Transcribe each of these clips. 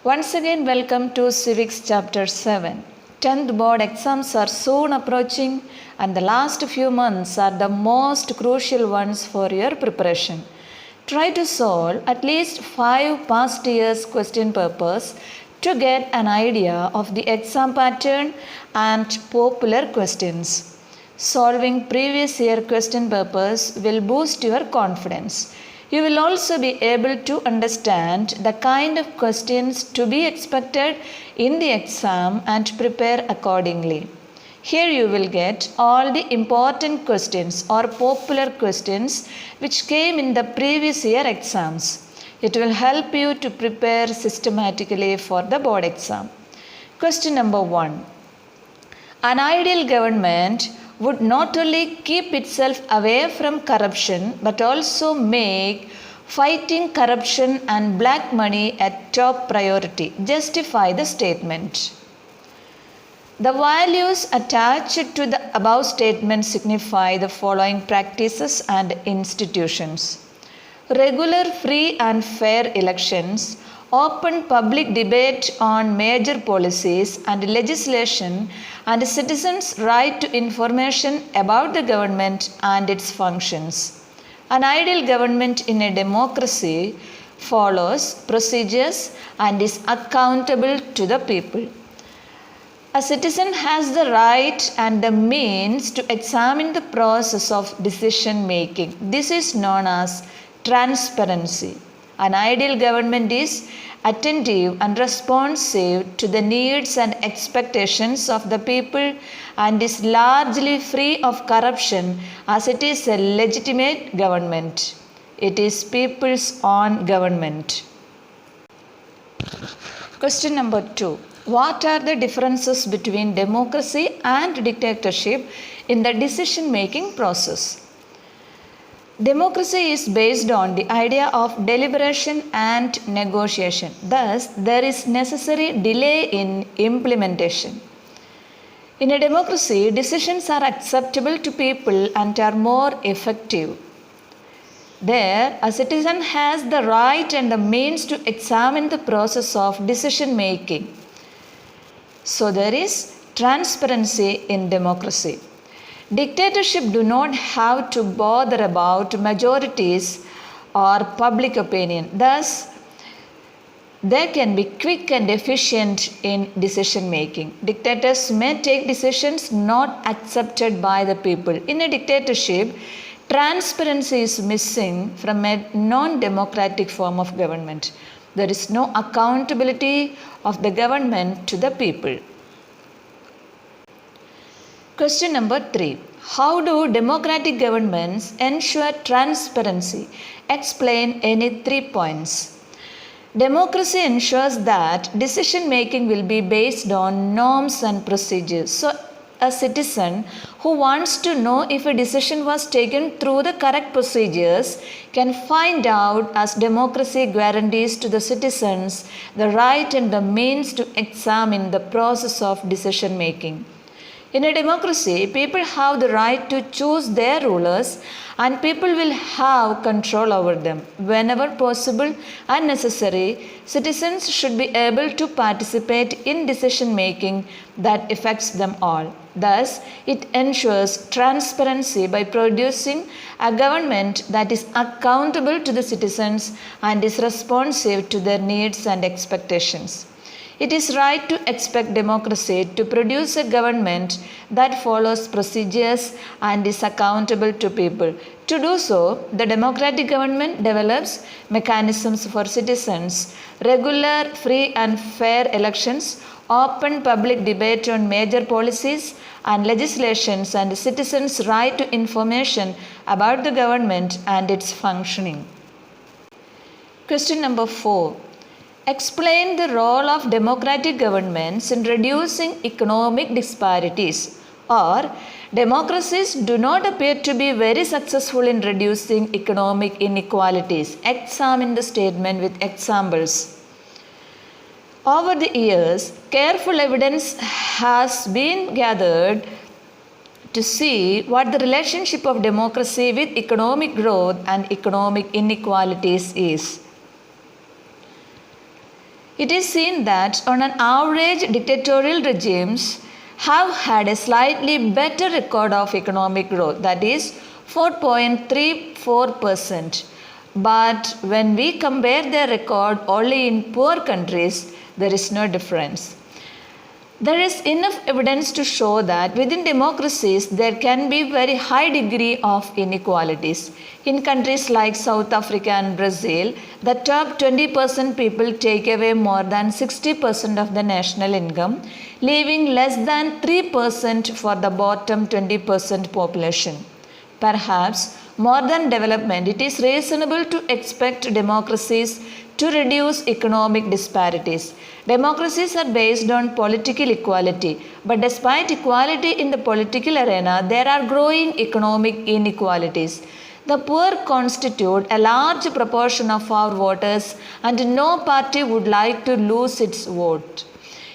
Once again, welcome to Civics Chapter 7. 10th board exams are soon approaching, and the last few months are the most crucial ones for your preparation. Try to solve at least 5 past years' question papers to get an idea of the exam pattern and popular questions. Solving previous year question papers will boost your confidence. You will also be able to understand the kind of questions to be expected in the exam and prepare accordingly. Here you will get all the important questions or popular questions which came in the previous year exams. It will help you to prepare systematically for the board exam. Question number 1. An ideal government would not only keep itself away from corruption but also make fighting corruption and black money a top priority. Justify the statement. The values attached to the above statement signify the following practices and institutions: regular, free, and fair elections, open public debate on major policies and legislation, and citizens' right to information about the government and its functions. An ideal government in a democracy follows procedures and is accountable to the people. A citizen has the right and the means to examine the process of decision making. This is known as transparency. An ideal government is attentive and responsive to the needs and expectations of the people and is largely free of corruption as it is a legitimate government. It is people's own government. Question number 2. What are the differences between democracy and dictatorship in the decision making process? Democracy is based on the idea of deliberation and negotiation. Thus, there is necessary delay in implementation. In a democracy, decisions are acceptable to people and are more effective. There, a citizen has the right and the means to examine the process of decision making. So, there is transparency in democracy. Dictatorship do not have to bother about majorities or public opinion. Thus, they can be quick and efficient in decision making. Dictators may take decisions not accepted by the people. In a dictatorship, transparency is missing from a non-democratic form of government. There is no accountability of the government to the people. Question number 3. How do democratic governments ensure transparency? Explain any 3 points. Democracy ensures that decision making will be based on norms and procedures. So, a citizen who wants to know if a decision was taken through the correct procedures can find out, as democracy guarantees to the citizens the right and the means to examine the process of decision making. In a democracy, people have the right to choose their rulers and people will have control over them. Whenever possible and necessary, citizens should be able to participate in decision making that affects them all. Thus, it ensures transparency by producing a government that is accountable to the citizens and is responsive to their needs and expectations. It is right to expect democracy to produce a government that follows procedures and is accountable to people. To do so, the democratic government develops mechanisms for citizens, regular, free and fair elections, open public debate on major policies and legislations, and citizens' right to information about the government and its functioning. Question number 4. Explain the role of democratic governments in reducing economic disparities. Or, democracies do not appear to be very successful in reducing economic inequalities. Examine the statement with examples. Over the years, careful evidence has been gathered to see what the relationship of democracy with economic growth and economic inequalities is. It is seen that on an average dictatorial regimes have had a slightly better record of economic growth, that is 4.34%. But when we compare their record only in poor countries, there is no difference. There is enough evidence to show that within democracies there can be very high degree of inequalities. In countries like South Africa and Brazil, the top 20% people take away more than 60% of the national income, leaving less than 3% for the bottom 20% population. Perhaps more than development, it is reasonable to expect democracies to reduce economic disparities. Democracies are based on political equality, but despite equality in the political arena, there are growing economic inequalities. The poor constitute a large proportion of our voters, and no party would like to lose its vote.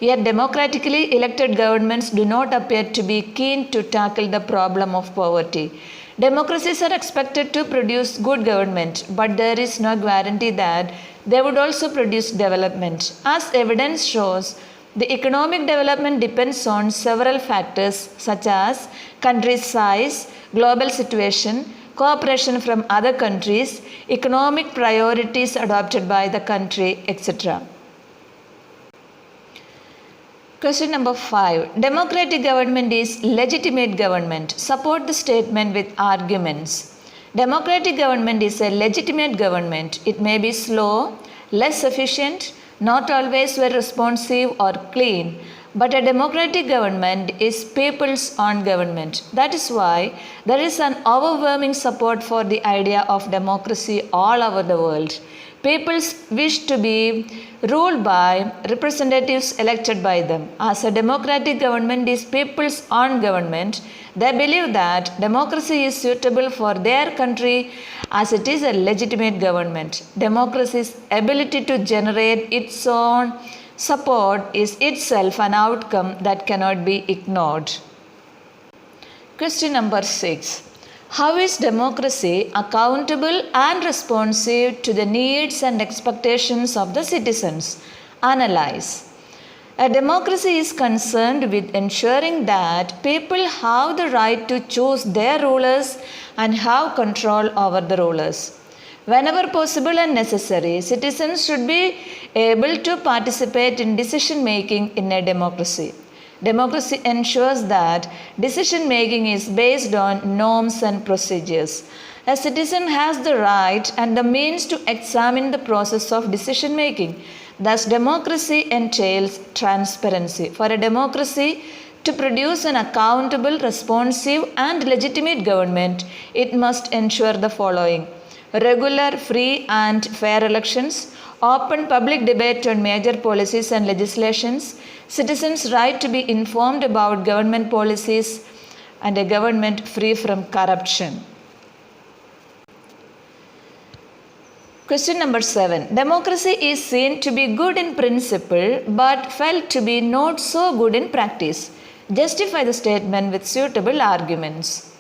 Yet democratically elected governments do not appear to be keen to tackle the problem of poverty. Democracies are expected to produce good government, but there is no guarantee that they would also produce development. As evidence shows, the economic development depends on several factors such as country's size, global situation, cooperation from other countries, economic priorities adopted by the country, etc. Question number 5. Democratic government is legitimate government. Support the statement with arguments. Democratic government is a legitimate government. It may be slow, less efficient, not always very responsive or clean, but a democratic government is people's own government. That is why there is an overwhelming support for the idea of democracy all over the world. People wish to be ruled by representatives elected by them. As a democratic government is people's own government, they believe that democracy is suitable for their country as it is a legitimate government. Democracy's ability to generate its own support is itself an outcome that cannot be ignored. Question number 6. How is democracy accountable and responsive to the needs and expectations of the citizens? Analyze. A democracy is concerned with ensuring that people have the right to choose their rulers and have control over the rulers. Whenever possible and necessary, citizens should be able to participate in decision making in a democracy. Democracy ensures that decision making is based on norms and procedures. A citizen has the right and the means to examine the process of decision making. Thus, democracy entails transparency. For a democracy to produce an accountable, responsive, and legitimate government, it must ensure the following: regular, free, and fair elections, open public debate on major policies and legislations, citizens' right to be informed about government policies, and a government free from corruption. Question number 7. Democracy is seen to be good in principle but felt to be not so good in practice. Justify the statement with suitable arguments.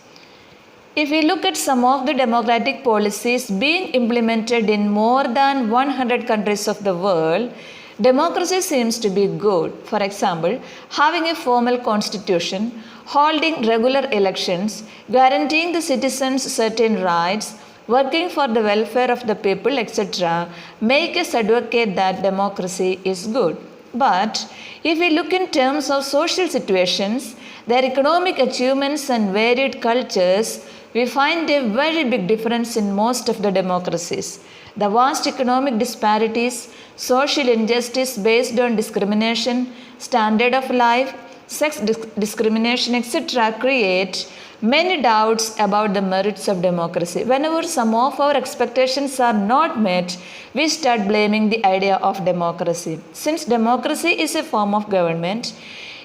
If we look at some of the democratic policies being implemented in more than 100 countries of the world, democracy seems to be good. For example, having a formal constitution, holding regular elections, guaranteeing the citizens certain rights, working for the welfare of the people, etc., make us advocate that democracy is good. But if we look in terms of social situations, their economic achievements and varied cultures, we find a very big difference in most of the democracies. The vast economic disparities, social injustice based on discrimination, standard of life, sex discrimination, etc., create many doubts about the merits of democracy. Whenever some of our expectations are not met, we start blaming the idea of democracy. Since democracy is a form of government,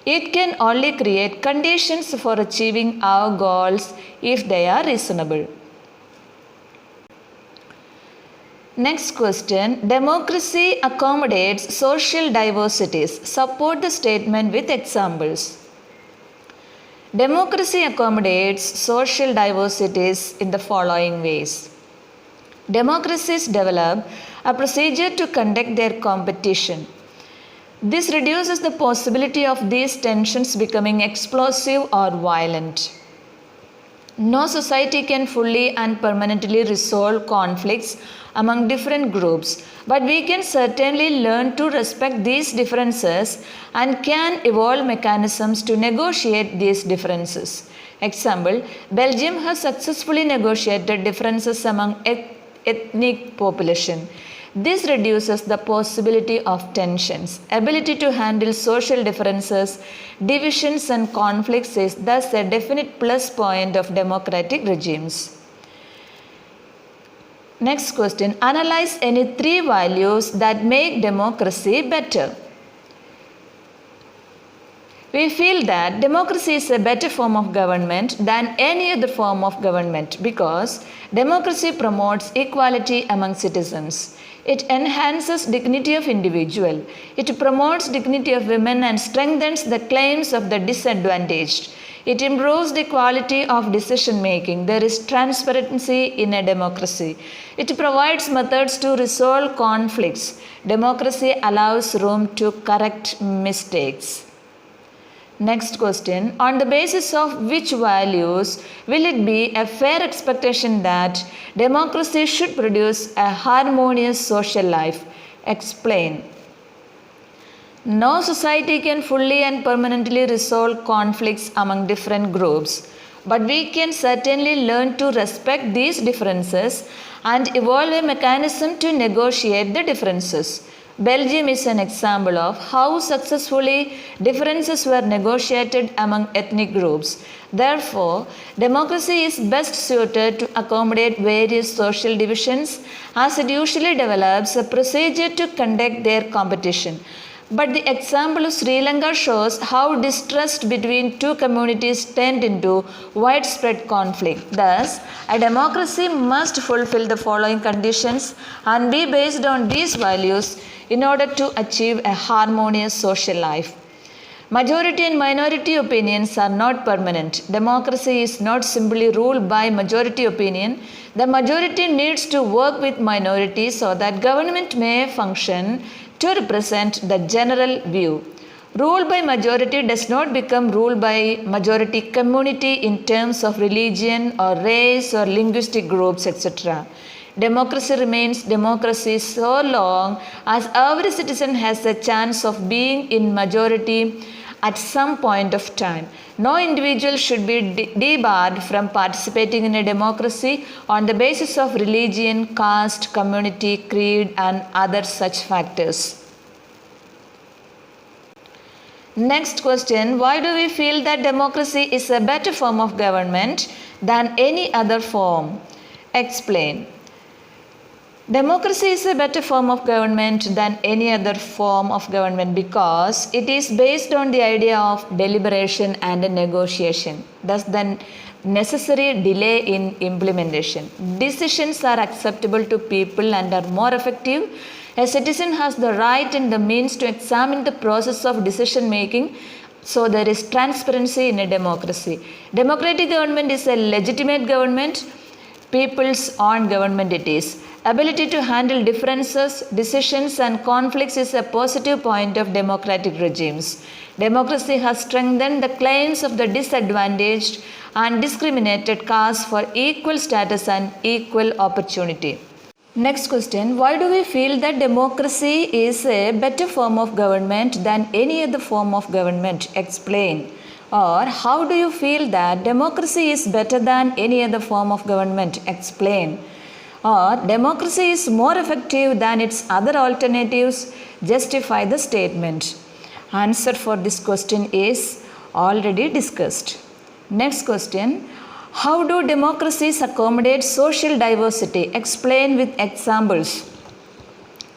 it can only create conditions for achieving our goals if they are reasonable. Next question. Democracy accommodates social diversities. Support the statement with examples. Democracy accommodates social diversities in the following ways. Democracies develop a procedure to conduct their competition. This reduces the possibility of these tensions becoming explosive or violent. No society can fully and permanently resolve conflicts among different groups, but we can certainly learn to respect these differences and can evolve mechanisms to negotiate these differences. Example, Belgium has successfully negotiated differences among ethnic population. This reduces the possibility of tensions. Ability to handle social differences, divisions, and conflicts is thus a definite plus point of democratic regimes. Next question. Analyze any three values that make democracy better. We feel that democracy is a better form of government than any other form of government because democracy promotes equality among citizens. It enhances dignity of individual. It promotes dignity of women and strengthens the claims of the disadvantaged. It improves the quality of decision making. There is transparency in a democracy. It provides methods to resolve conflicts. Democracy allows room to correct mistakes. Next question. On the basis of which values will it be a fair expectation that democracy should produce a harmonious social life? Explain. No society can fully and permanently resolve conflicts among different groups, but we can certainly learn to respect these differences and evolve a mechanism to negotiate the differences. Belgium is an example of how successfully differences were negotiated among ethnic groups. Therefore, democracy is best suited to accommodate various social divisions as it usually develops a procedure to conduct their competition. But the example of Sri Lanka shows how distrust between two communities turned into widespread conflict. Thus, a democracy must fulfill the following conditions and be based on these values in order to achieve a harmonious social life. Majority and minority opinions are not permanent. Democracy is not simply ruled by majority opinion. The majority needs to work with minority so that government may function to represent the general view. Rule by majority does not become rule by majority community in terms of religion or race or linguistic groups, etc. Democracy remains democracy so long as every citizen has a chance of being in majority at some point of time. No individual should be debarred from participating in a democracy on the basis of religion, caste, community, creed, and other such factors. Next question. Why do we feel that democracy is a better form of government than any other form? Explain. Democracy is a better form of government than any other form of government because it is based on the idea of deliberation and negotiation, thus the necessary delay in implementation. Decisions are acceptable to people and are more effective. A citizen has the right and the means to examine the process of decision making, so there is transparency in a democracy. Democratic government is a legitimate government. People's own government it is. Ability to handle differences, decisions, and conflicts is a positive point of democratic regimes. Democracy has strengthened the claims of the disadvantaged and discriminated castes for equal status and equal opportunity. Next question. Why do we feel that democracy is a better form of government than any other form of government? Explain. Or how do you feel that democracy is better than any other form of government? Explain. Or democracy is more effective than its other alternatives? Justify the statement. Answer for this question is already discussed. Next question. How do democracies accommodate social diversity? Explain with examples.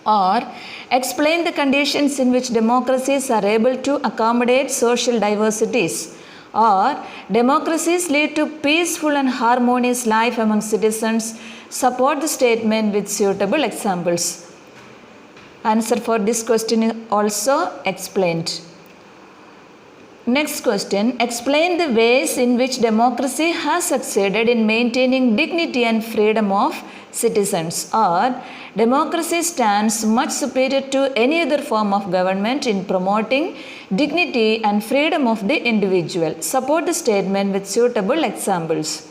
Or explain the conditions in which democracies are able to accommodate social diversities. Or democracies lead to peaceful and harmonious life among citizens. Support the statement with suitable examples. Answer for this question is also explained. Next question. Explain the ways in which democracy has succeeded in maintaining dignity and freedom of citizens. Or, democracy stands much superior to any other form of government in promoting dignity and freedom of the individual. Support the statement with suitable examples.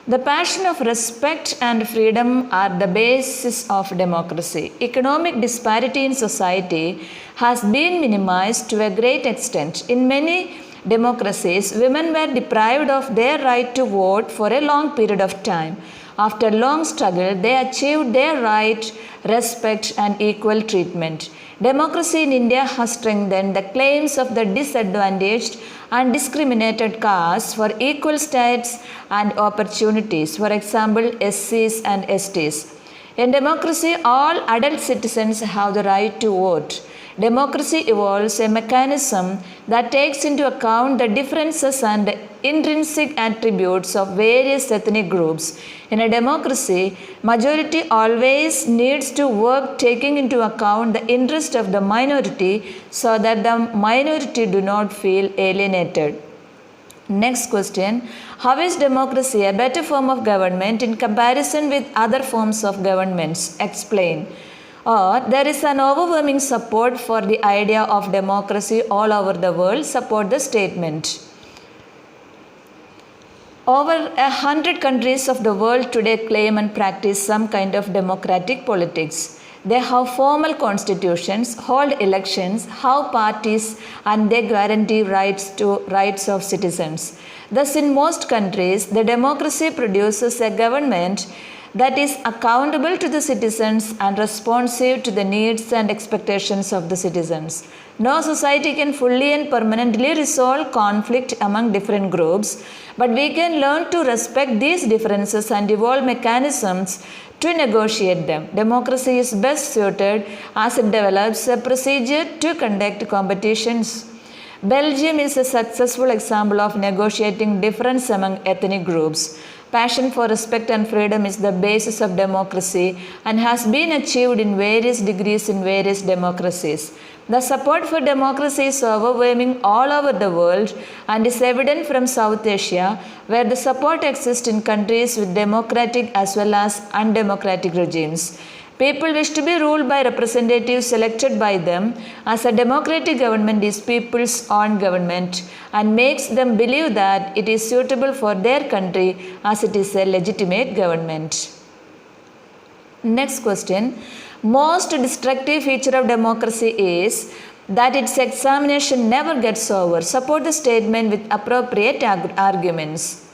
The passion of respect and freedom are the basis of democracy. Economic disparity in society has been minimized to a great extent. In many democracies, women were deprived of their right to vote for a long period of time. After long struggle, they achieved their right, respect, and equal treatment. Democracy in India has strengthened the claims of the disadvantaged and discriminated castes for equal status and opportunities, for example, SCs and STs. In democracy, all adult citizens have the right to vote. Democracy evolves a mechanism that takes into account the differences and intrinsic attributes of various ethnic groups. In a democracy, majority always needs to work taking into account the interest of the minority so that the minority do not feel alienated. Next question. How is democracy a better form of government in comparison with other forms of governments? Explain. Or there is an overwhelming support for the idea of democracy all over the world. Support the statement. Over 100 countries of the world today claim and practice some kind of democratic politics. They have formal constitutions, hold elections, have parties, and they guarantee rights of citizens. Thus, in most countries, the democracy produces a government that is accountable to the citizens and responsive to the needs and expectations of the citizens. No society can fully and permanently resolve conflict among different groups, but we can learn to respect these differences and evolve mechanisms to negotiate them. Democracy is best suited as it develops a procedure to conduct competitions. Belgium is a successful example of negotiating difference among ethnic groups. Passion for respect and freedom is the basis of democracy and has been achieved in various degrees in various democracies. The support for democracy is overwhelming all over the world and is evident from South Asia, where the support exists in countries with democratic as well as undemocratic regimes. People wish to be ruled by representatives selected by them, as a democratic government is people's own government and makes them believe that it is suitable for their country as it is a legitimate government. Next question. Most destructive feature of democracy is that its examination never gets over. Support the statement with appropriate arguments.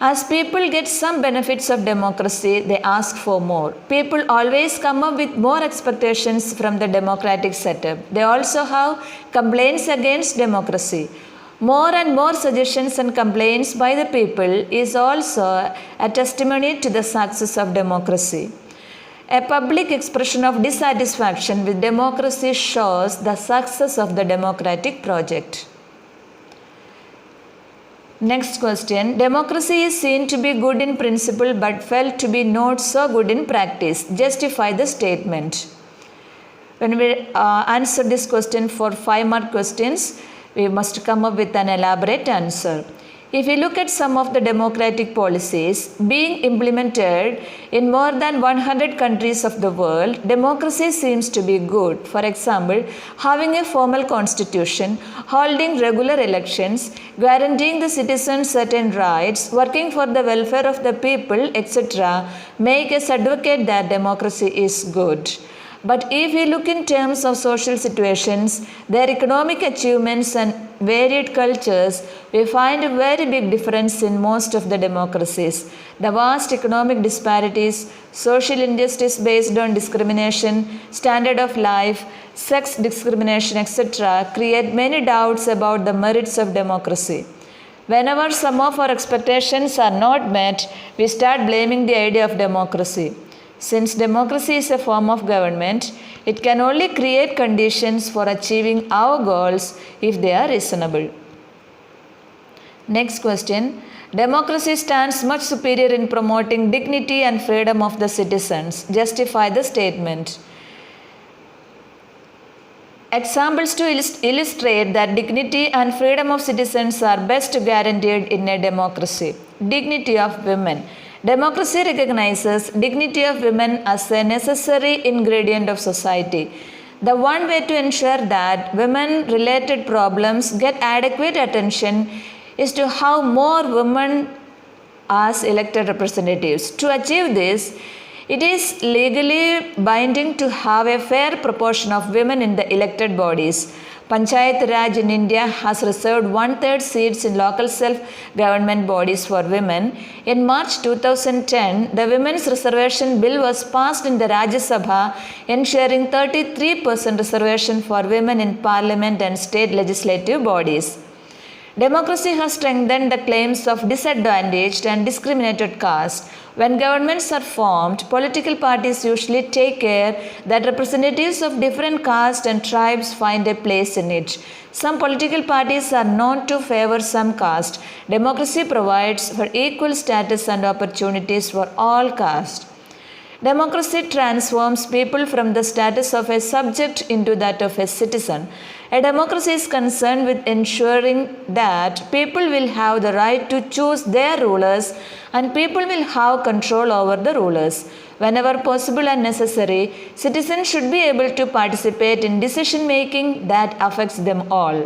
As people get some benefits of democracy, they ask for more. People always come up with more expectations from the democratic setup. They also have complaints against democracy. More and more suggestions and complaints by the people is also a testimony to the success of democracy. A public expression of dissatisfaction with democracy shows the success of the democratic project. Next question. Democracy is seen to be good in principle but felt to be not so good in practice. Justify the statement. When we answer this question for 5 mark questions, we must come up with an elaborate answer. If you look at some of the democratic policies being implemented in more than 100 countries of the world, democracy seems to be good. For example, having a formal constitution, holding regular elections, guaranteeing the citizens certain rights, working for the welfare of the people, etc., make us advocate that democracy is good. But if we look in terms of social situations, their economic achievements and varied cultures, we find a very big difference in most of the democracies. The vast economic disparities, social injustice based on discrimination, standard of life, sex discrimination, etc., create many doubts about the merits of democracy. Whenever some of our expectations are not met, we start blaming the idea of democracy. Since democracy is a form of government, it can only create conditions for achieving our goals if they are reasonable. Next question. Democracy stands much superior in promoting dignity and freedom of the citizens. Justify the statement. Examples to illustrate that dignity and freedom of citizens are best guaranteed in a democracy. Dignity of women. Democracy recognizes dignity of women as a necessary ingredient of society. The one way to ensure that women related problems get adequate attention is to have more women as elected representatives. To achieve this, it is legally binding to have a fair proportion of women in the elected bodies. Panchayat Raj in India has reserved 1/3 seats in local self-government bodies for women. In March 2010, the Women's Reservation Bill was passed in the Rajya Sabha, ensuring 33% reservation for women in parliament and state legislative bodies. Democracy has strengthened the claims of disadvantaged and discriminated caste. When governments are formed, political parties usually take care that representatives of different castes and tribes find a place in it. Some political parties are known to favor some caste. Democracy provides for equal status and opportunities for all castes. Democracy transforms people from the status of a subject into that of a citizen. A democracy is concerned with ensuring that people will have the right to choose their rulers and people will have control over the rulers. Whenever possible and necessary, citizens should be able to participate in decision making that affects them all.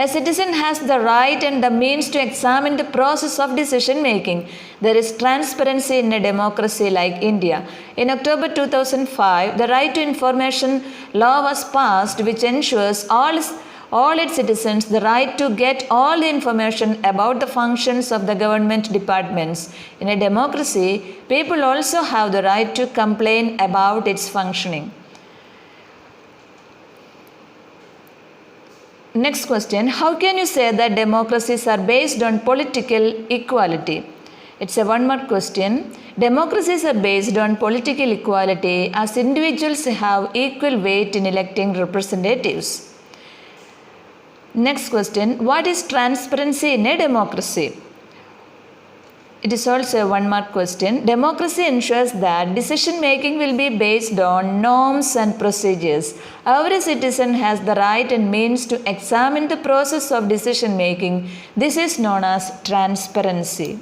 A citizen has the right and the means to examine the process of decision making. There is transparency in a democracy like India. In October 2005, the Right to Information Law was passed, which ensures all its citizens the right to get all the information about the functions of the government departments. In a democracy, people also have the right to complain about its functioning. Next question, how can you say that democracies are based on political equality? It's a one-mark question. Democracies are based on political equality as individuals have equal weight in electing representatives. Next question, what is transparency in a democracy? It is also a one-mark question. Democracy ensures that decision making will be based on norms and procedures. Every citizen has the right and means to examine the process of decision making. This is known as transparency.